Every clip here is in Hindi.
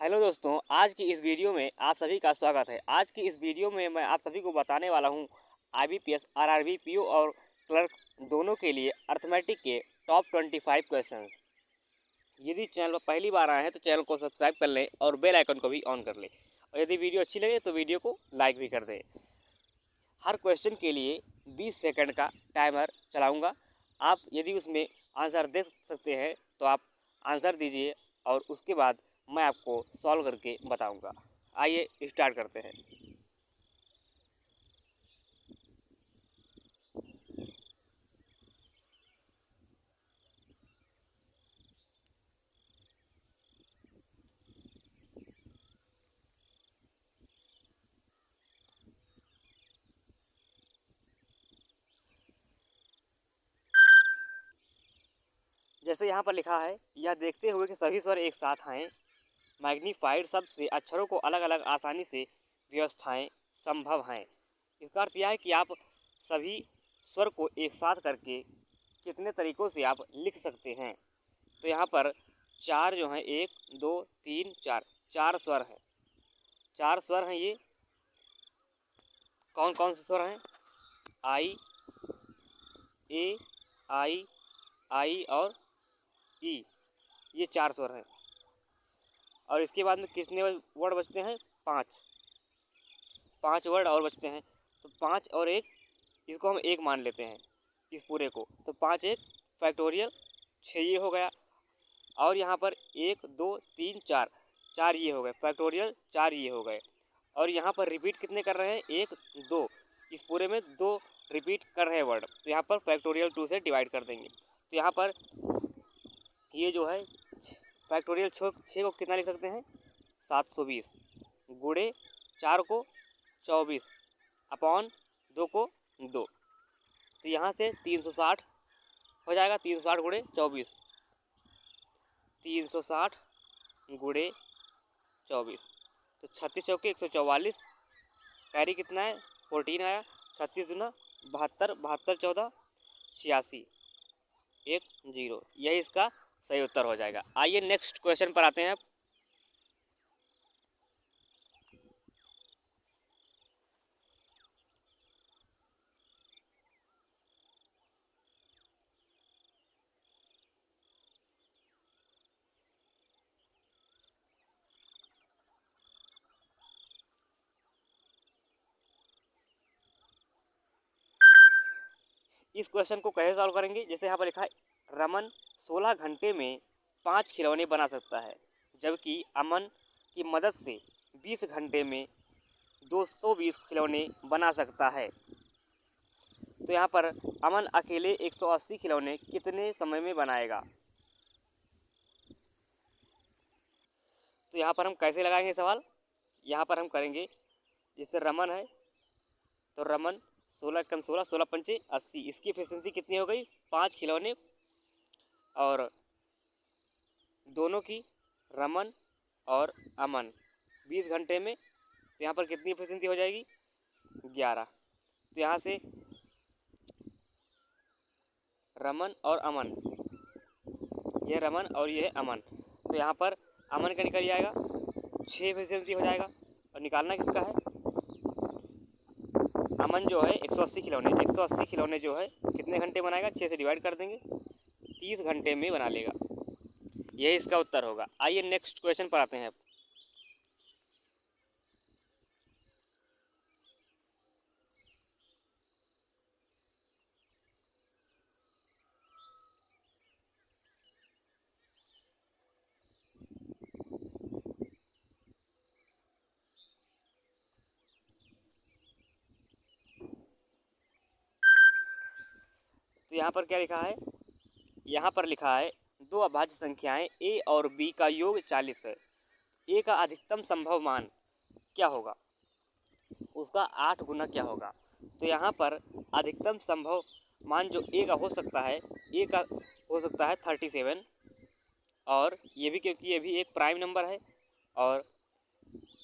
हेलो दोस्तों, आज की इस वीडियो में आप सभी का स्वागत है। आज की इस वीडियो में मैं आप सभी को बताने वाला हूं IBPS, RRB, PO और क्लर्क दोनों के लिए अर्थमेटिक के टॉप 25 क्वेश्चंस। यदि चैनल पर पहली बार आए हैं तो चैनल को सब्सक्राइब कर लें और बेल आइकन को भी ऑन कर लें। और यदि वीडियो अच्छी लगे तो वीडियो को लाइक भी कर दें। हर क्वेश्चन के लिए 20 सेकंड का टाइमर चलाऊँगा। आप यदि उसमें आंसर दे सकते हैं तो आप आंसर दीजिए और उसके बाद मैं आपको सॉल्व करके बताऊंगा। आइए स्टार्ट करते हैं। जैसे यहाँ पर लिखा है, यह देखते हुए कि सभी स्वर एक साथ आएँ, मैग्नीफाइड शब्द से अक्षरों को अलग अलग आसानी से व्यवस्थाएं संभव हैं। इसका अर्थ यह है कि आप सभी स्वर को एक साथ करके कितने तरीक़ों से आप लिख सकते हैं। तो यहाँ पर चार जो हैं, 1 2 3 4 4 स्वर हैं। 4 स्वर हैं। ये कौन कौन से स्वर हैं? आई, ए, आई और ई, ये 4 स्वर हैं। और इसके बाद में कितने वर्ड बचते हैं? 5 वर्ड और बचते हैं। तो 5 और 1, इसको हम 1 मान लेते हैं इस पूरे को। तो 5 1 फैक्टोरियल 6 ये हो गया। और यहाँ पर 1 2 3 4 4 ये हो गए फैक्टोरियल, 4 ये हो गए। और यहाँ पर रिपीट कितने कर रहे हैं? 1 2, इस पूरे में 2 रिपीट कर रहे हैं वर्ड। तो यहाँ पर फैक्टोरियल 2 से डिवाइड कर देंगे। तो यहाँ पर ये जो है फैक्टोरियल 6 को कितना लिख सकते हैं? 720 गुणे 4 को 24 अपॉन 2 को 2। तो यहाँ से 360 हो जाएगा। 360 गुणे 24, 360 गुणे 24, तो 36 चौके 144। कैरी कितना है? 14 आया। 36 दूना 72, 72 14 86, 1 0। यही इसका सही उत्तर हो जाएगा। आइए नेक्स्ट क्वेश्चन पर आते हैं। इस क्वेश्चन को कैसे सॉल्व करेंगे? जैसे यहाँ पर लिखा है, रमन 16 घंटे में 5 खिलौने बना सकता है, जबकि अमन की मदद से 20 घंटे में 220 खिलौने बना सकता है। तो यहाँ पर अमन अकेले 180 खिलौने कितने समय में बनाएगा? तो यहाँ पर हम कैसे लगाएंगे सवाल? यहाँ पर हम करेंगे, जैसे रमन है तो रमन 16 कम 16, 16 पंचे 80, इसकी एफिशिएंसी कितनी हो गई? 5 खिलौने। और दोनों की, रमन और अमन, 20 घंटे में। तो यहाँ पर कितनी एफिशिएंसी हो जाएगी? 11। तो यहाँ से रमन और अमन, ये रमन और ये है अमन, तो यहाँ पर अमन का निकल जाएगा, 6 एफिशिएंसी हो जाएगा। और निकालना किसका है? अमन जो है 180 खिलौने, 180 खिलौने जो है कितने घंटे बनाएगा? 6 से डिवाइड कर देंगे, 30 घंटे में बना लेगा। यही इसका उत्तर होगा। आइए नेक्स्ट क्वेश्चन पर आते हैं। तो यहाँ पर क्या लिखा है? यहाँ पर लिखा है, दो अभाज्य संख्याएं a और b का योग 40 है। a का अधिकतम संभव मान क्या होगा? उसका 8 गुना क्या होगा? तो यहाँ पर अधिकतम संभव मान जो a का हो सकता है, a का हो सकता है 37, और ये भी क्योंकि ये भी एक प्राइम नंबर है। और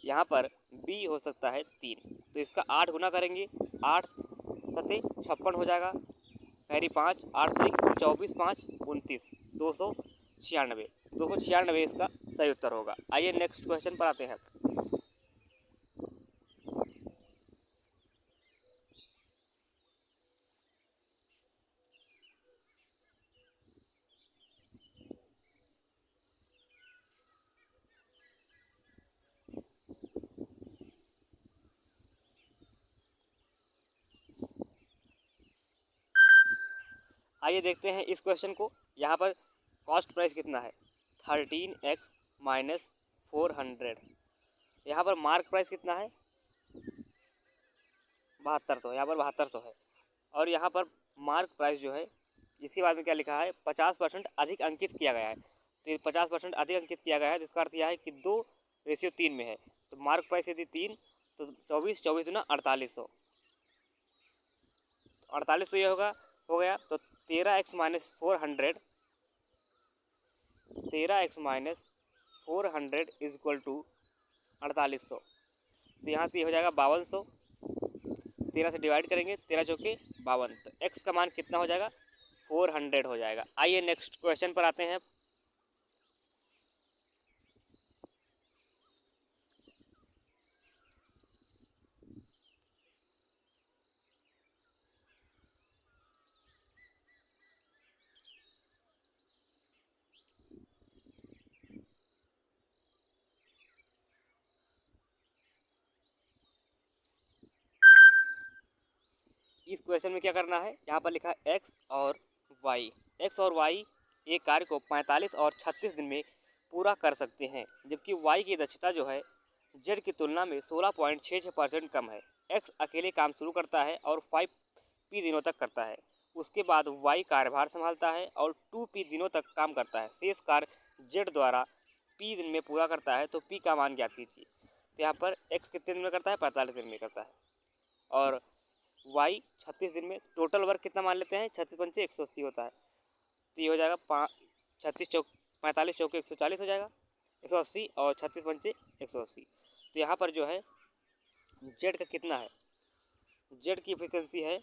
यहाँ पर b हो सकता है 3। तो इसका 8 गुना करेंगे, 8 सते 56 हो जाएगा। कैरी 5, 8 3 24, 5 29, 296, 296 इसका सही उत्तर होगा। आइए नेक्स्ट क्वेश्चन पर आते हैं। आइए देखते हैं इस क्वेश्चन को। यहाँ पर कॉस्ट प्राइस कितना है, 13x माइनस 400। यहाँ पर मार्क प्राइस कितना है, 72 तो है, यहाँ पर 72 तो है। और यहाँ पर मार्क प्राइस जो है इसके बाद में क्या लिखा है, 50% अधिक अंकित किया गया है। तो ये 50% अधिक अंकित किया गया है, जिसका अर्थ यह है कि 2:3 में है। तो मार्क प्राइस यदि 3 तो 24 दुना 4800, 4800 ये हो गया। तो 13x minus 400, 13x minus 400 is equal to 4800। तो यहाँ से ये हो जाएगा 5200, 13 से डिवाइड करेंगे, 13 चौके 52। तो x का मान कितना हो जाएगा, 400 हो जाएगा। आइए नेक्स्ट क्वेश्चन पर आते हैं। इस क्वेश्चन में क्या करना है, यहाँ पर लिखा है x और y एक कार्य को 45 और 36 दिन में पूरा कर सकते हैं, जबकि y की दक्षता जो है z की तुलना में 16.66% कम है। x अकेले काम शुरू करता है और 5p दिनों तक करता है। उसके बाद y कार्यभार संभालता है और 2p दिनों तक काम करता है। शेष कार्य z द्वारा p दिन में पूरा करता है, तो p का मान ज्ञात कीजिए। तो यहाँ पर x कितने दिन में करता है, 45 दिन में करता है, और y 36 दिन में। टोटल वर्क कितना मान लेते हैं, 36 पंचे 180 होता है। तो ये हो जाएगा 45 चौके 140 हो जाएगा, 180, और 36 पंचे 180। तो यहाँ पर जो है z का कितना है, z की एफिशिएंसी है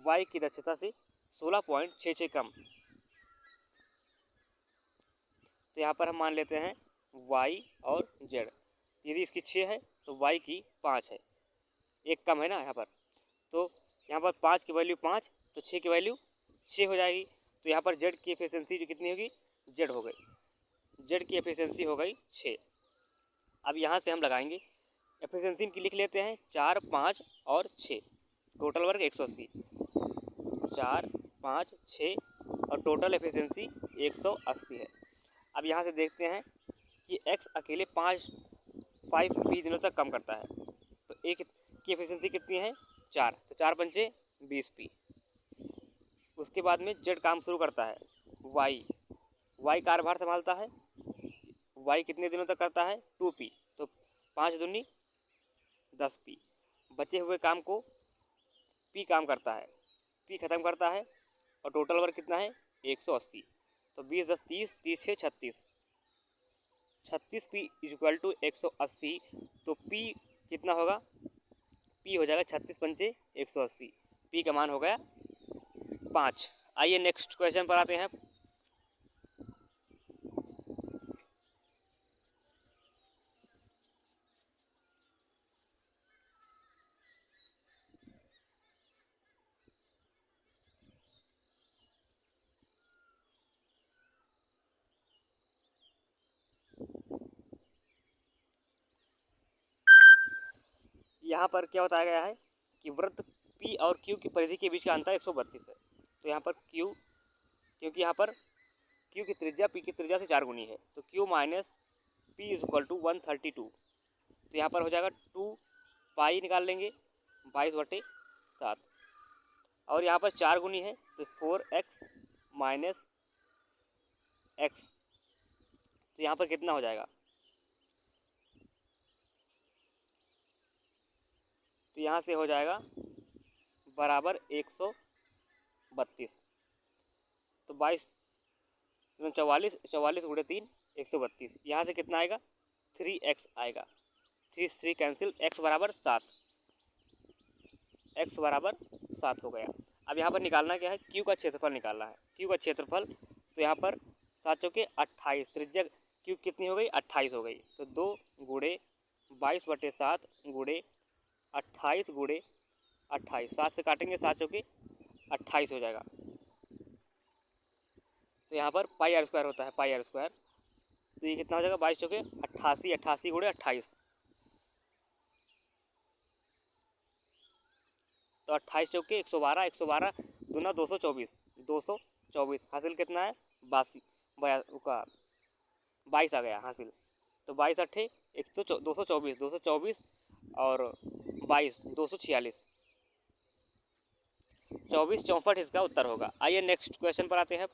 y की दक्षता से 16.66 कम। तो यहाँ पर हम मान लेते हैं y और z, यदि इसकी 6 है तो y की 5 है, एक कम है ना यहाँ पर। तो यहाँ पर 5 की वैल्यू 5, तो 6 की वैल्यू 6 हो जाएगी। तो यहाँ पर z की एफिशिएंसी जो कितनी होगी, z हो गई, z की एफिशिएंसी हो गई 6। अब यहाँ से हम लगाएंगे एफिशिएंसी की, लिख लेते हैं 4, 5 और 6, टोटल वर्क 180, 4, 5, 6 और टोटल एफिशिएंसी 180 है। अब यहाँ से देखते हैं कि x अकेले 5p दिनों तक कम करता है। तो एक की एफिशिएंसी कितनी है, 4, तो 4 पंचे 20p। उसके बाद में z काम शुरू करता है, y कार्यभार संभालता है, y कितने दिनों तक करता है, 2p, तो 5 दूनी 10p। बचे हुए काम को p काम करता है, p ख़त्म करता है, और टोटल वर्क कितना है 180। तो 20, 10, 30, 30 6 36, 36p इक्वल टू 180। तो p कितना होगा, p हो जाएगा 36 पंचे 180, p का मान हो गया 5। आइए नेक्स्ट क्वेश्चन पर आते हैं। यहाँ पर क्या बताया गया है कि वृत्त P और Q की परिधि के बीच का अंतर 132 है। तो यहाँ पर Q, क्योंकि यहाँ पर Q की त्रिज्या P की त्रिज्या से 4 गुनी है, तो Q minus P is equal to 132। तो यहाँ पर हो जाएगा 2 पाई निकाल लेंगे 22/7, और यहाँ पर 4 गुनी है तो 4x माइनस x। तो यहाँ पर कितना हो जाएगा, तो यहाँ से हो जाएगा बराबर 132। तो 22 44, 44 गुणे 3 132। यहाँ से कितना आएगा, 3x आएगा, 3 कैंसिल, x बराबर 7, x बराबर 7 हो गया। अब यहाँ पर निकालना क्या है, Q का क्षेत्रफल निकालना है। Q का क्षेत्रफल, तो यहाँ पर 7 चौके 28, त्रिज्या क्यूब कितनी हो गई 28 हो गई। तो 2 गुणे 22/7 गुणे 28 गुणे 28, 7 से काटेंगे 7 चौके 28 हो जाएगा। तो यहाँ पर पाई आर स्क्वायर होता है, पाई आर स्क्वायर। तो ये कितना हो जाएगा 22 चौके 88, 88 गुणे 28। तो 28 चौके 112, 112 दूना 224, 224 हासिल कितना है 82 का 22 आ गया हासिल। तो 22 अट्ठे 224, 224 और 22 246, 24 64 इसका उत्तर होगा। आइए नेक्स्ट क्वेश्चन पर आते हैं।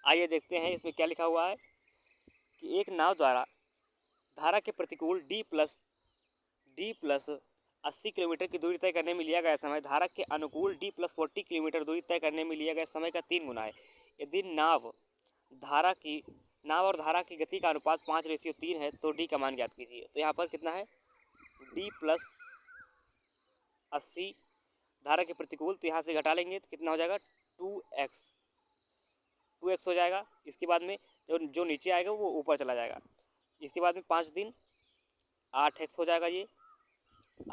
आइए देखते हैं इसमें क्या लिखा हुआ है कि एक नाव द्वारा धारा के प्रतिकूल डी प्लस 80 किलोमीटर की दूरी तय करने में लिया गया समय धारा के अनुकूल डी प्लस 40 किलोमीटर दूरी तय करने में लिया गया समय का 3 गुना है। यदि नाव और धारा की गति का अनुपात 5:3 है तो डी का मान ज्ञात कीजिए। तो यहाँ पर कितना है डी प्लस 80 धारा के प्रतिकूल, तो यहाँ से घटा लेंगे तो कितना हो जाएगा 2x हो जाएगा। इसके बाद में जो नीचे आएगा वो ऊपर चला जाएगा। इसके बाद में 5 दिन 8x हो जाएगा, ये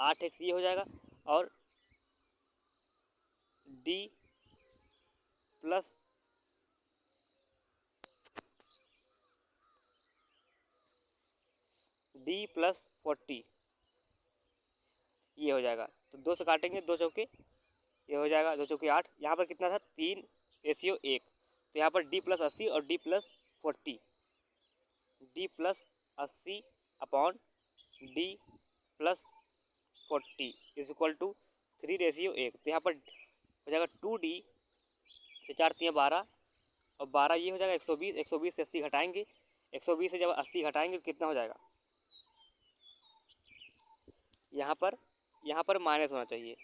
8x ये हो जाएगा। और डी प्लस 40 ये हो जाएगा। तो 2 से काटेंगे 2 चौके ये हो जाएगा 2 चौके 8। यहाँ पर कितना था 3:1। तो यहाँ पर डी प्लस 80 और D plus 40, D plus 80 upon D plus 40 is equal to 3:1। तो यहाँ पर हो जाएगा 2d, तो 4 3 12 और 12 ये हो जाएगा 120, 120 से 80 घटाएंगे, 120 से जब 80 घटाएंगे तो कितना हो जाएगा यहाँ पर माइनस होना चाहिए,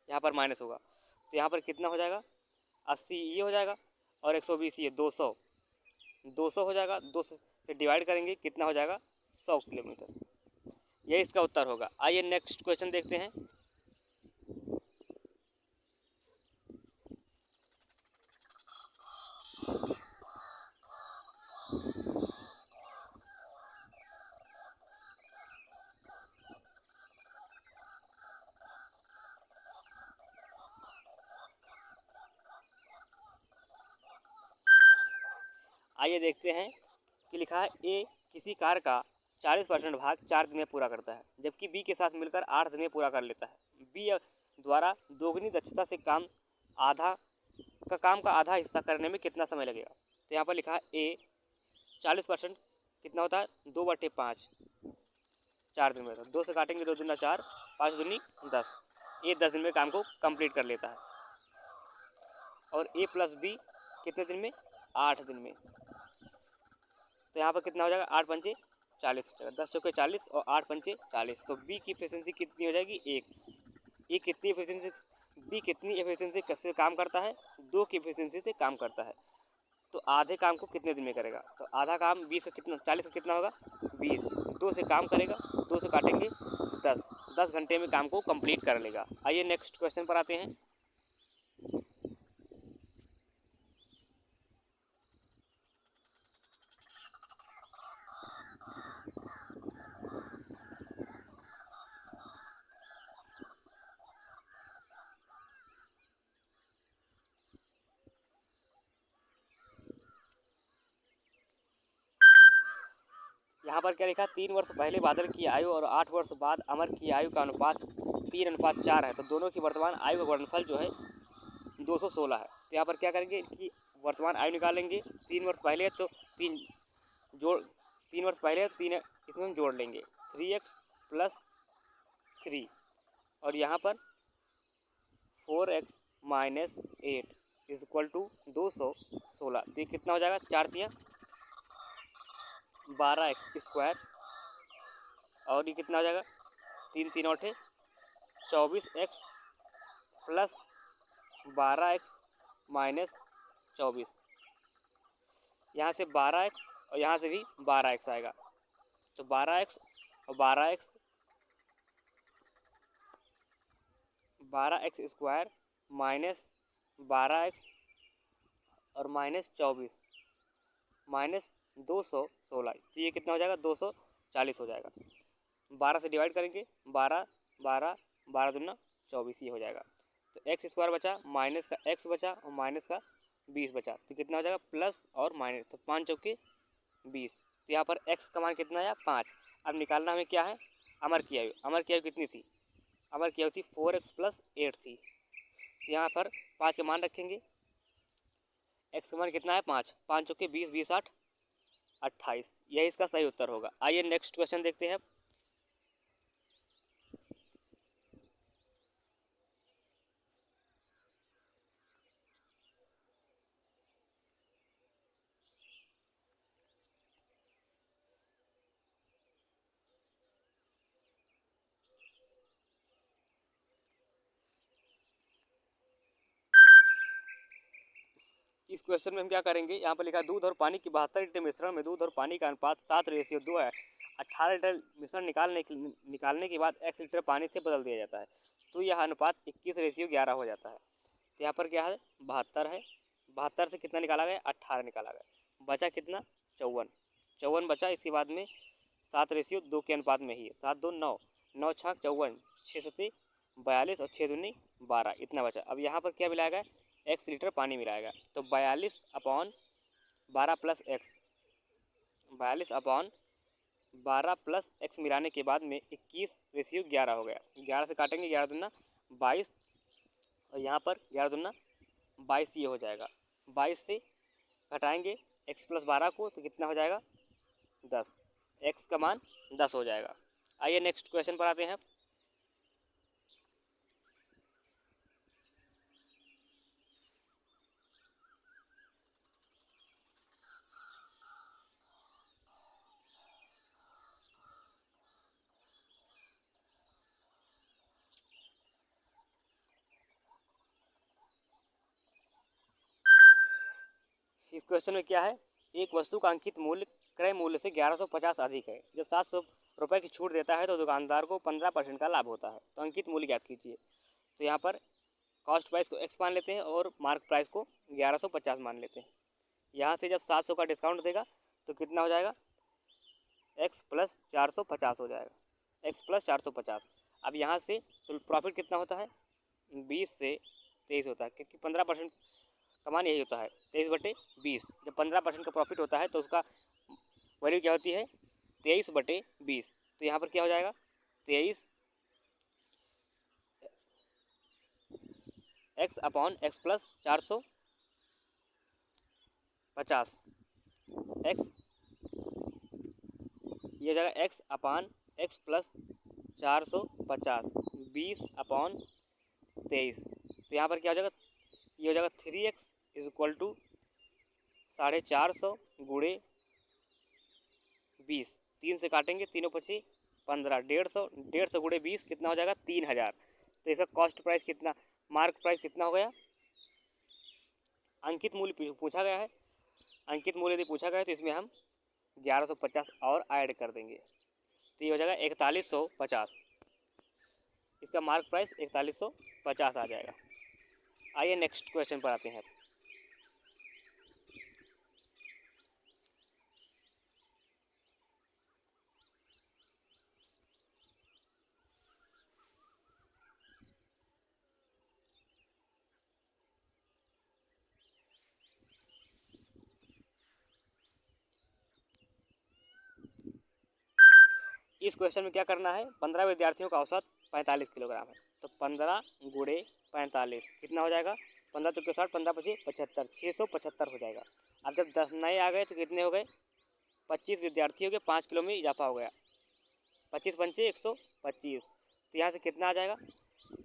यहाँ पर माइनस होगा। तो यहाँ पर कितना हो जाएगा 80 ये हो जाएगा और 120 ये 200 हो जाएगा। 200 से डिवाइड करेंगे कितना हो जाएगा 100 किलोमीटर। ये इसका उत्तर होगा। आइए नेक्स्ट क्वेश्चन देखते हैं। आइए देखते हैं कि लिखा है ए किसी कार का 40% भाग 4 दिन में पूरा करता है, जबकि बी के साथ मिलकर 8 दिन में पूरा कर लेता है। बी द्वारा दोगुनी दक्षता से काम का आधा हिस्सा करने में कितना समय लगेगा। तो यहाँ पर लिखा है ए 40% कितना होता है 2/5 4 दिन में। 2 से काटेंगे 2 दूना 4, 5 दूनी 10। ए 10 दिन में काम को कंप्लीट कर लेता है। और ए प्लस बी कितने दिन में 8 दिन में। तो यहाँ पर कितना हो जाएगा 8 पंचे 40 हो जाएगा, 10 चौके 40 और 8 पंचे 40। तो बी की एफिशिएंसी कितनी हो जाएगी 1। बी कितनी एफिशिएंसी से काम करता है 2 की एफिशिएंसी से काम करता है। तो आधे काम को कितने दिन में करेगा। तो आधा काम 20 का कितना 40 का कितना होगा 20। 2 से काम करेगा, 2 से काटेंगे 10 घंटे में काम को कंप्लीट कर लेगा। आइए नेक्स्ट क्वेश्चन पर आते हैं। यहाँ पर क्या लिखा 3 वर्ष पहले बादल की आयु और 8 वर्ष बाद अमर की आयु का अनुपात 3:4 है। तो दोनों की वर्तमान आयु का गुणनफल जो है 216 है। तो यहाँ पर क्या करेंगे कि वर्तमान आयु निकालेंगे। 3 वर्ष पहले है तो 3 वर्ष पहले है तो 3 इसमें हम जोड़ लेंगे 3x + 3 और यहाँ पर 4x - 8 इज इक्वल टू 216। तो ये कितना हो जाएगा 4 तिया 12x² और ये कितना हो जाएगा 3 3 8 24x + 12x माइनस 24, यहाँ से 12x और यहाँ से भी 12x आएगा, तो 12x और 12x, 12x square minus 12x और माइनस 24 माइनस 216, तो ये कितना हो जाएगा 240 हो जाएगा। 12 से डिवाइड करेंगे, 12 12 12 दूना 24 ये हो जाएगा। तो एक्स स्क्वायर बचा, माइनस का एक्स बचा और माइनस का 20 बचा, तो कितना हो जाएगा प्लस और माइनस, तो 5 चौके 20। तो यहाँ पर एक्स का मान कितना आया 5। अब निकालना हमें क्या है, अमर की आयु। अमर की आयु कितनी थी, अमर की आयु थी 4x प्लस 8 थी। तो यहाँ पर 5 का मान रखेंगे, एक्स का मान कितना है 5, 5 चौके 20, 20 8 28, यही इसका सही उत्तर होगा। आइए नेक्स्ट क्वेश्चन देखते हैं। इस क्वेश्चन में हम क्या करेंगे, यहाँ पर लिखा है दूध और पानी की 72 लीटर मिश्रण में दूध और पानी का अनुपात 7:2 है। 18 लीटर मिश्रण निकालने के बाद x लीटर पानी से बदल दिया जाता है, तो यह अनुपात 21:11 हो जाता है। तो यहाँ पर क्या है 72 है, 72 से कितना निकाला गया 18 निकाला गया, बचा कितना 54 बचा। इसके बाद में 7:2 के अनुपात में ही 7 2 9, 9 6 54, 6 7 42 और 6 दूनी 12, इतना बचा। अब यहाँ पर क्या मिलाएगा, x लीटर पानी मिलाएगा, तो 42/12 प्लस एक्स, 42/12 प्लस एक्स मिलाने के बाद में 21:11 हो गया। 11 से काटेंगे, 11 दूना 22 और यहाँ पर 11 दूना 22 ये हो जाएगा। 22 से घटाएंगे x प्लस 12 को, तो कितना हो जाएगा 10, x का मान 10 हो जाएगा। आइए नेक्स्ट क्वेश्चन पर आते हैं। इस क्वेश्चन में क्या है, एक वस्तु का अंकित मूल्य क्रय मूल्य से 1150 अधिक है। जब 700 रुपये की छूट देता है तो दुकानदार को 15% का लाभ होता है, तो अंकित मूल्य ज्ञात कीजिए। तो यहाँ पर कॉस्ट प्राइस को x मान लेते हैं और मार्क प्राइस को 1150 मान लेते हैं। यहाँ से जब 700 का डिस्काउंट देगा तो कितना हो जाएगा, x प्लस 450 हो जाएगा, x प्लस 450। अब यहाँ से तो प्रॉफिट कितना होता है 20 से 23 होता है, क्योंकि 15% का मान यही होता है 23/20। जब 15% का प्रॉफिट होता है तो उसका वैल्यू क्या होती है 23/20। तो यहाँ पर क्या हो जाएगा 23 x/x प्लस 450 x, ये हो जाएगा x/x प्लस 450 20/23। तो यहाँ पर क्या हो जाएगा, ये हो जाएगा 3x इक्वल टू 450 गुणे 20, 3 से काटेंगे, तीनों 25 15, 150, 150 गुणे 20 कितना हो जाएगा 3000। तो इसका कॉस्ट प्राइस कितना, मार्क प्राइस कितना हो गया, अंकित मूल्य पूछा गया है, अंकित मूल्य यदि पूछा गया है तो इसमें हम 1150 और ऐड कर देंगे, तो ये हो जाएगा 4150। इसका मार्क प्राइस 4150 आ जाएगा। आइए नेक्स्ट क्वेश्चन पर आते हैं। इस क्वेश्चन में क्या करना है, 15 विद्यार्थियों का औसत 45 किलोग्राम है, तो 15 गुणे 45 कितना हो जाएगा, 15 चौके 60, 15 पच्चीस 75, 675 हो जाएगा। अब जब 10 नए आ गए तो कितने हो गए, 25 विद्यार्थियों के 5 किलो में इजाफा हो गया, 25 पंचे 125। तो यहाँ से कितना आ जाएगा,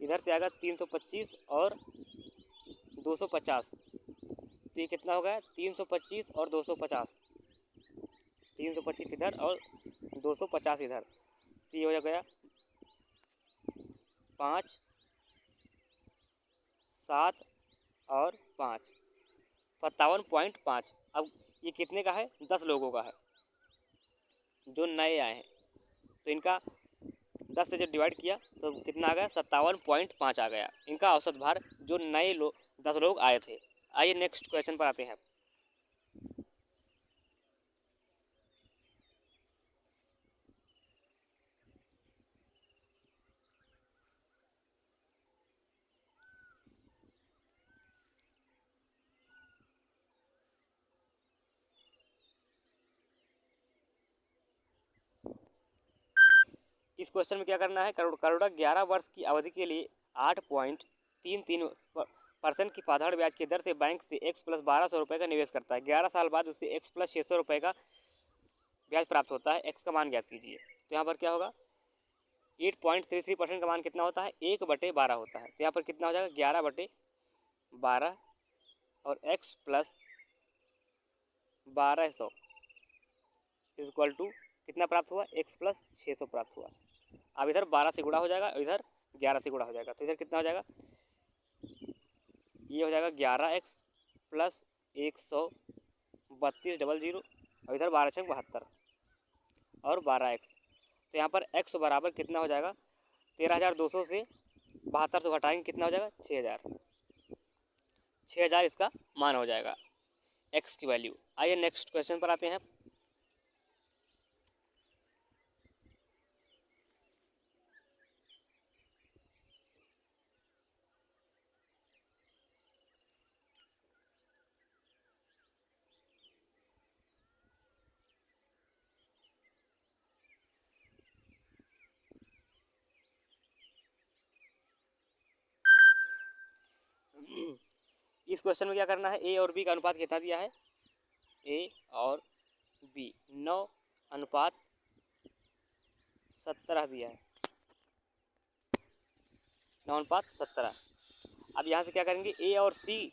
इधर से आएगा 325 और 250, तो ये कितना हो गया 325 और 250, 325 इधर और 250 इधर, तो ये हो गया 5 7 और 5, 57.5। अब ये कितने का है? 10 लोगों का है जो नए आए हैं, तो इनका 10 से जब डिवाइड किया तो कितना आ गया? 57.5 आ गया इनका औसत भार, जो नए लोग 10 लोग आए थे। आइए नेक्स्ट क्वेश्चन पर आते हैं। इस क्वेश्चन में क्या करना है? करोड़ा 11 वर्ष की अवधि के लिए 8.33% की साधारण ब्याज की दर से बैंक से x प्लस 1200 रुपये का निवेश करता है। 11 साल बाद उसे x प्लस 600 रुपये का ब्याज प्राप्त होता है। x का मान ज्ञात कीजिए। तो यहाँ पर क्या होगा? 8.33% का मान कितना होता है? 1/12 होता है। तो यहाँ पर कितना हो जाएगा? 11/12 और x plus 1200 is equal to कितना प्राप्त हुआ? x प्लस 600 प्राप्त हुआ। अब इधर 12 से गुणा हो जाएगा, इधर 11 से गुणा हो जाएगा, तो इधर कितना हो जाएगा? ये हो जाएगा 11x प्लस 132 और इधर 12×72 और 12x। तो यहाँ पर x बराबर कितना हो जाएगा? 13,200 से 7200 घटाएंगे, कितना हो जाएगा? 6,000। 6,000 इसका मान हो जाएगा, x की वैल्यू। आइए नेक्स्ट क्वेश्चन पर आते हैं। इस क्वेश्चन में क्या करना है? ए और बी का अनुपात कितना दिया है? ए और बी 9:17 दिया है, 9:17। अब यहाँ से क्या करेंगे? ए और सी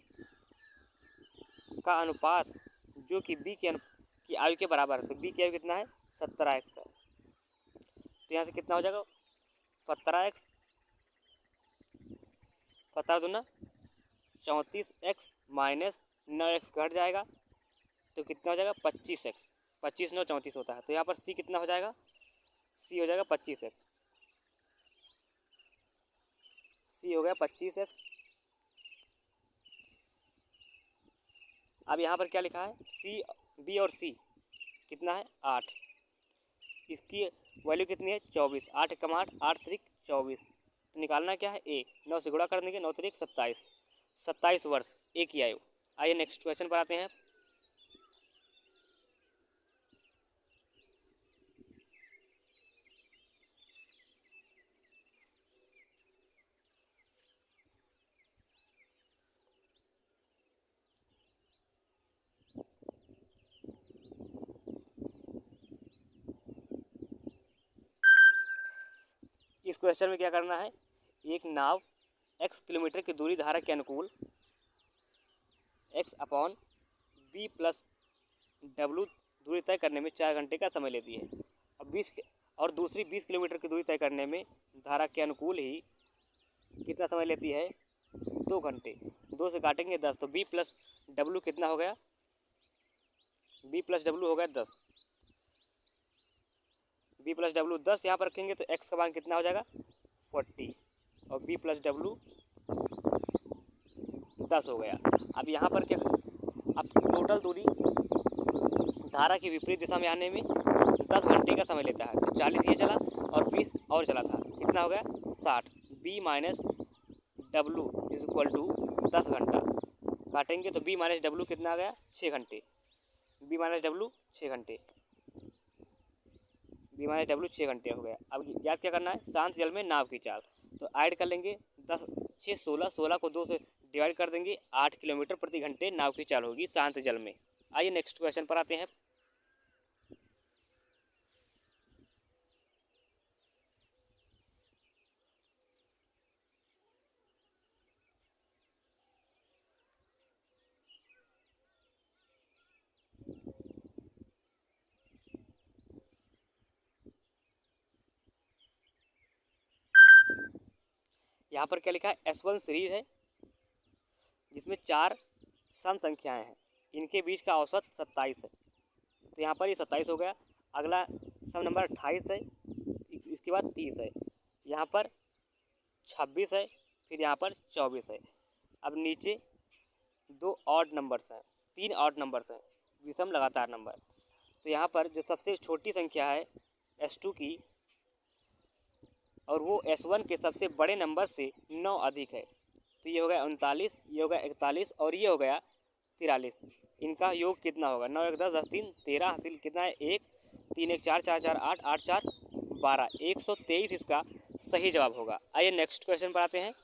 का अनुपात जो कि बी की आयु के बराबर है, तो बी की आयु कितना है? 17x है। तो यहाँ से कितना हो जाएगा? 17x 17 दूना 34x माइनस 9x घट जाएगा, तो कितना हो जाएगा? 25x। 25 9 34 होता है। तो यहाँ पर सी कितना हो जाएगा? सी हो जाएगा 25x। सी हो गया 25x। अब यहाँ पर क्या लिखा है? सी बी और सी कितना है? 8। इसकी वैल्यू कितनी है? 24। 8 कम 8 8 त्रिक 24। तो निकालना क्या है? ए 9 से गुणा कर देंगे, 9 त्रिक 27। 27 वर्ष ए की आयु। आइए नेक्स्ट क्वेश्चन पर आते हैं। इस क्वेश्चन में क्या करना है? एक नाव x किलोमीटर की दूरी धारा के अनुकूल x upon B plus W दूरी तय करने में 4 घंटे का समय लेती है, और दूसरी 20 किलोमीटर की दूरी तय करने में धारा के अनुकूल ही कितना समय लेती है? 2 घंटे। 2 से काटेंगे 10, तो बी प्लस डब्लू कितना हो गया? बी प्लस डब्लू हो गया 10। बी प्लस डब्लू 10 यहाँ पर रखेंगे तो एक्स का मान कितना हो जाएगा? 40 और बी प्लस डब्लू 10 हो गया। अब यहाँ पर क्या? अब टोटल दूरी धारा की विपरीत दिशा में आने में 10 घंटे का समय लेता है, तो 40 ये चला और 20 और चला था, कितना हो गया? 60। B minus W is equal to 10 घंटा। काटेंगे तो बी माइनस डब्लू कितना आ गया? 6 घंटे। बी माइनस डब्लू 6 घंटे। बी माइनस डब्लू 6 घंटे हो गया। अब याद क्या करना है? शांत जल में नाव की चाल। तो ऐड कर लेंगे 10 6 16, 16 को 2 से डिवाइड कर देंगे, 8 किलोमीटर प्रति घंटे नाव की चाल होगी शांत जल में। आइए नेक्स्ट क्वेश्चन पर आते हैं। यहाँ पर क्या लिखा है? S1 सीरीज है इसमें 4 सम संख्याएं हैं, इनके बीच का औसत 27 है। तो यहाँ पर ये 27 हो गया। अगला सम नंबर 28 है, इसके बाद 30 है, यहाँ पर 26 है, फिर यहाँ पर 24 है। अब नीचे 2 ऑड नंबर्स हैं, 3 ऑड नंबर्स हैं, विषम लगातार नंबर। तो यहाँ पर जो सबसे छोटी संख्या है S2 की, और वो S1 के सबसे बड़े नंबर से 9 अधिक है। तो ये हो गया 39, ये हो गया 41 और ये हो गया 43। इनका योग कितना होगा? 9 1 10 10 3 13 हासिल कितना है? 1 3 1 4 4 4 8 8 4 12, 123 इसका सही जवाब होगा। आइए नेक्स्ट क्वेश्चन पर आते हैं।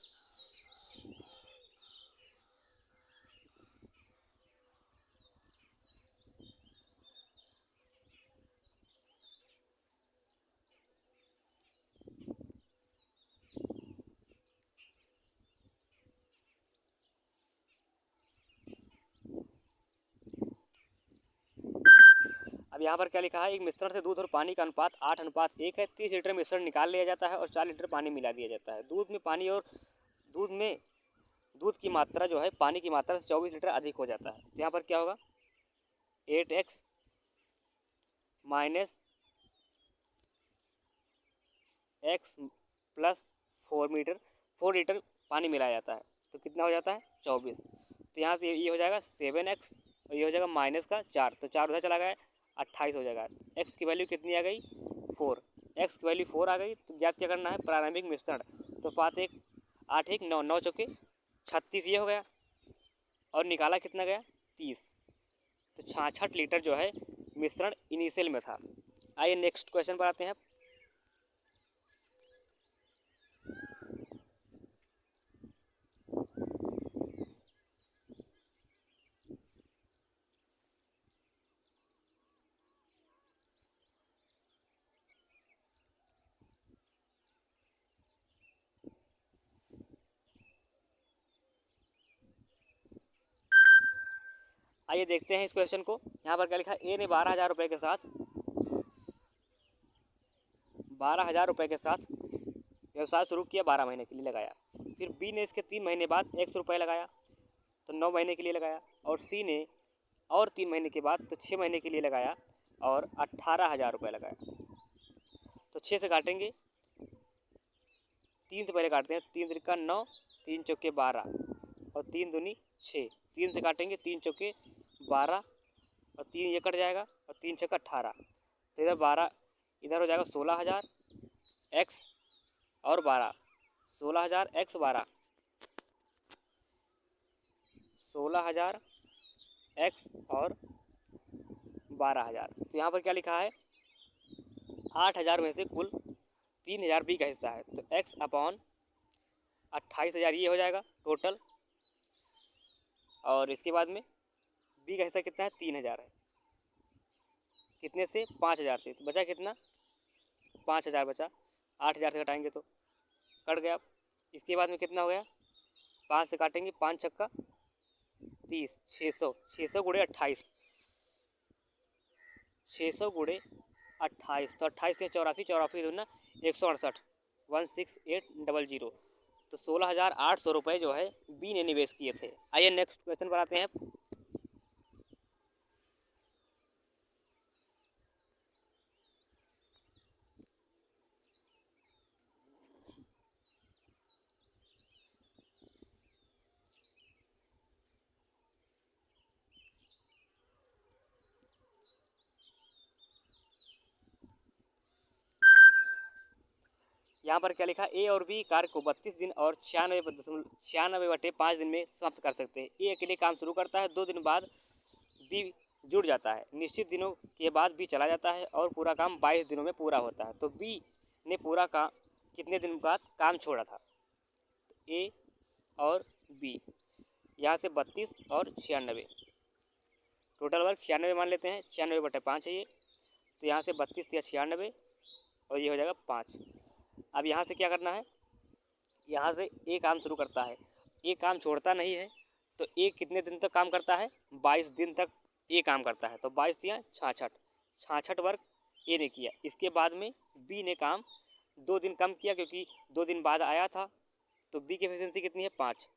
अब यहाँ पर क्या लिखा है? एक मिश्रण से दूध और पानी का अनुपात 8:1 है। 30 लीटर मिश्रण निकाल लिया जाता है और 4 लीटर पानी मिला दिया जाता है। दूध में पानी और दूध की मात्रा जो है पानी की मात्रा से 24 लीटर अधिक हो जाता है। तो यहाँ पर क्या होगा? 8x minus x plus 4 litre पानी मिलाया जाता है, तो कितना हो जाता है? 24। तो यहाँ से ये हो जाएगा 7x और ये हो जाएगा माइनस का 4, तो 4 उधर चला गया, 28 हो जाएगा। x की वैल्यू कितनी आ गई? 4। x की वैल्यू 4 आ गई, तो ज्ञात क्या करना है? प्रारंभिक मिश्रण। तो 5 1 8 1 9 9 चौके 36 ये हो गया, और निकाला कितना गया? 30। तो 66 लीटर जो है मिश्रण इनिशियल में था। आइए नेक्स्ट क्वेश्चन पर आते हैं। आइए देखते हैं इस क्वेश्चन को। यहाँ पर क्या लिखा है? ए ने 12,000 रुपये के साथ 12,000 रुपये के साथ व्यवसाय शुरू किया, 12 महीने के लिए लगाया। फिर बी ने इसके 3 महीने बाद 100 रुपये लगाया, तो 9 महीने के लिए लगाया। और सी ने और 3 महीने के बाद तो 6 महीने के लिए लगाया और 18,000 रुपये लगाया। तो 6 से काटेंगे, 3 से पहले काटते हैं। 3 त्रिका 9, 3 चौके 12 और 3 दूनी 6। 3 से काटेंगे, 3 चौके 12 और 3 ये कट जाएगा और 3 छक्का 18। तो इधर 12, इधर हो जाएगा 16,000 x और 12, 16,000 x 12, 16,000 x और 12,000। तो यहाँ पर क्या लिखा है? 8,000 में से कुल 3,000 बी का हिस्सा है, तो x अपॉन 28,000 ये हो जाएगा टोटल। और इसके बाद में बी का हिस्सा कितना है? 3,000 है। कितने से? 5,000 से। तो बचा कितना? 5,000 बचा। 8,000 से घटाएंगे तो कट गया। इसके बाद में कितना हो गया? 5 से काटेंगे, 5 छक्का 30, 600, 600 गुणे 28, 600 गुणे 28, तो 28 से 84, 84 दूना 168, 16800। तो 16,800 रुपये जो है बी ने निवेश किए थे। आइए नेक्स्ट क्वेश्चन पर आते हैं। यहाँ पर क्या लिखा? ए और बी कार्य को 32 दिन और 96.5 दिन में समाप्त कर सकते हैं। ए अकेले काम शुरू करता है, 2 दिन बाद बी जुड़ जाता है, निश्चित दिनों के बाद बी चला जाता है और पूरा काम 22 दिनों में पूरा होता है। तो बी ने पूरा काम कितने दिन बाद काम छोड़ा था? ए और बी, यहाँ से 32 और 96, टोटल वर्क 96 मान लेते हैं। 96/5 है ये, तो यहाँ से 32 या 96 और ये हो जाएगा 5। अब यहाँ से क्या करना है? यहाँ से ए काम शुरू करता है, ए काम छोड़ता नहीं है, तो ए कितने दिन तक काम करता है? 22 दिन तक ए काम करता है। तो 22 दिया 66, 66 वर्क ए ने किया। इसके बाद में बी ने काम 2 दिन कम किया, क्योंकि 2 दिन बाद आया था। तो बी की एफिशिएंसी कितनी है? 5।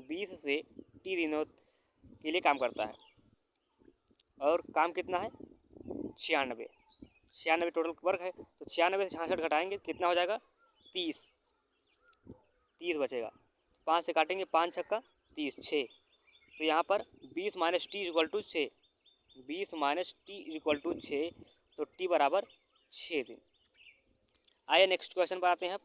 20 से टी दिनों के लिए काम करता है। और काम कितना है 96, 96 टोटल वर्क है। तो 96 से 66 घटाएंगे कितना हो जाएगा 30, 30 बचेगा। 5 से काटेंगे 5 छक्का 30, 6। तो यहाँ पर 20 minus T equal to 6, 20 minus T equal to 6, तो टी बराबर 6 दिन। आइए नेक्स्ट क्वेश्चन पर आते हैं।